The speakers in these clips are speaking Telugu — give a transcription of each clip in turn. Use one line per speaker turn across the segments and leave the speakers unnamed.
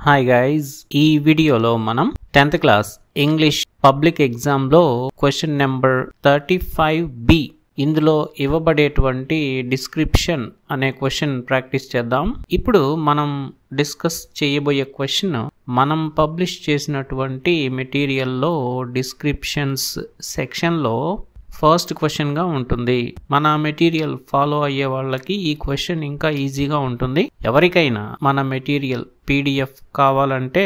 హాయ్ గైస్, ఈ వీడియోలో మనం 10th క్లాస్ ఇంగ్లీష్ పబ్లిక్ ఎగ్జామ్లో క్వశ్చన్ నెంబర్ 35B ఇందులో ఇవ్వబడేటువంటి డిస్క్రిప్షన్ అనే క్వశ్చన్ ప్రాక్టీస్ చేద్దాం. ఇప్పుడు మనం డిస్కస్ చేయబోయే క్వశ్చన్ మనం పబ్లిష్ చేసినటువంటి మెటీరియల్లో డిస్క్రిప్షన్స్ సెక్షన్లో ఫస్ట్ క్వశ్చన్ గా ఉంటుంది. మన మెటీరియల్ ఫాలో అయ్యే వాళ్ళకి ఈ క్వశ్చన్ ఇంకా ఈజీగా ఉంటుంది. ఎవరికైనా మన మెటీరియల్ పీడిఎఫ్ కావాలంటే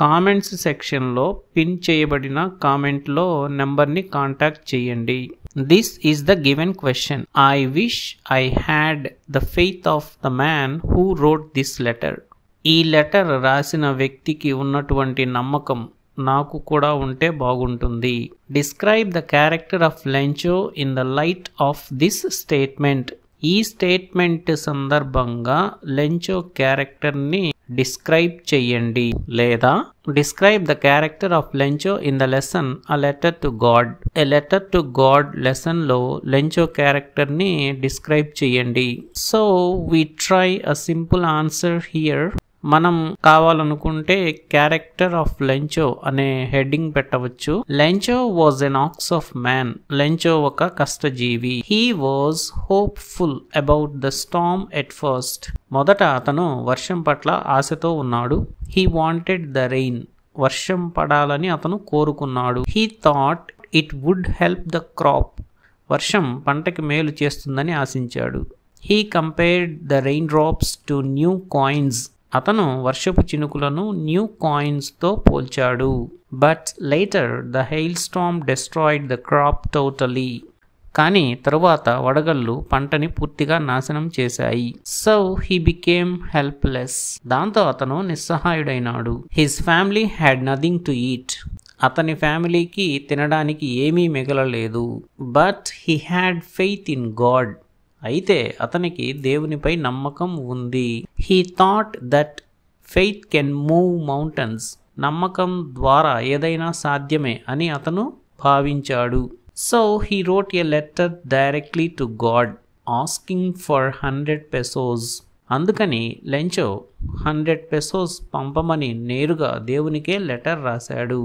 కామెంట్స్ సెక్షన్ లో పిన్ చేయబడిన కామెంట్ లో నెంబర్ ని కాంటాక్ట్ చేయండి. This is the given question. I wish I had the faith of the man who wrote this letter. ఈ లెటర్ రాసిన వ్యక్తికి ఉన్నటువంటి నమ్మకం నాకు కూడా ఉంటే బాగుంటుంది. Describe the character of Lencho in the light of this statement. ఈ స్టేట్మెంట్ సందర్భంగా లెంచో క్యారెక్టర్ ని డిస్క్రైబ్ చెయ్యండి. లేదా describe the character of Lencho in the lesson a letter to God. A letter to God lesson లో లెంచో క్యారెక్టర్ ని డిస్క్రైబ్ చెయ్యండి. So we try a simple answer here. మనం కావాలనుకుంటే క్యారెక్టర్ ఆఫ్ లెంచో అనే హెడ్డింగ్ పెట్టవచ్చు. Lencho was an ox of man. Lencho ఒక కష్టజీవి. He was hopeful about the storm at first. మొదట అతను వర్షం పట్ల ఆశతో ఉన్నాడు. He wanted the rain. వర్షం పడాలని అతను కోరుకున్నాడు. He thought it would help the crop. వర్షం పంటకి మేలు చేస్తుందని ఆశించాడు. He compared the rain drops to new coins. అతను వర్షపు చినుకులను న్యూ కాయిన్స్ తో పోల్చాడు. But later the hail storm destroyed the crop totally. కానీ తరువాత వడగళ్ళు పంటని పూర్తిగా నాశనం చేశాయి. So he became helpless. దాంతో అతను నిస్సహాయుడైనాడు. His family had nothing to eat. అతని ఫ్యామిలీకి తినడానికి ఏమీ మిగలలేదు. But he had faith in God. అయితే అతనికి దేవునిపై నమ్మకం ఉంది. He thought that faith can move mountains. నమ్మకం ద్వారా ఏదైనా సాధ్యమే అని అతను భావించాడు. So he wrote a letter directly to God asking for 100 pesos. అందుకని లెంచో 100 pesos పంపమని నేరుగా దేవునికే లెటర్ రాశాడు.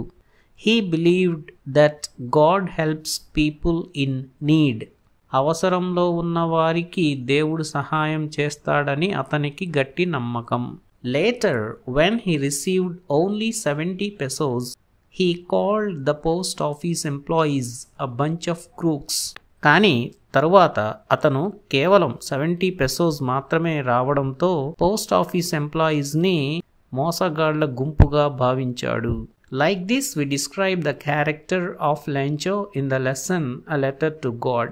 He believed that God helps people in need. అవసరంలో ఉన్న వారికి దేవుడు సహాయం చేస్తాడని అతనికి గట్టి నమ్మకం. Later when he received only 70 pesos, he called the post office employees a bunch of crooks. కానీ తరువాత అతను కేవలం 70 pesos మాత్రమే రావడంతో పోస్ట్ ఆఫీస్ ఎంప్లాయీస్ ని మోసగాళ్ల గుంపుగా భావించాడు. Like this, we describe the character of Lencho in the lesson A Letter to God.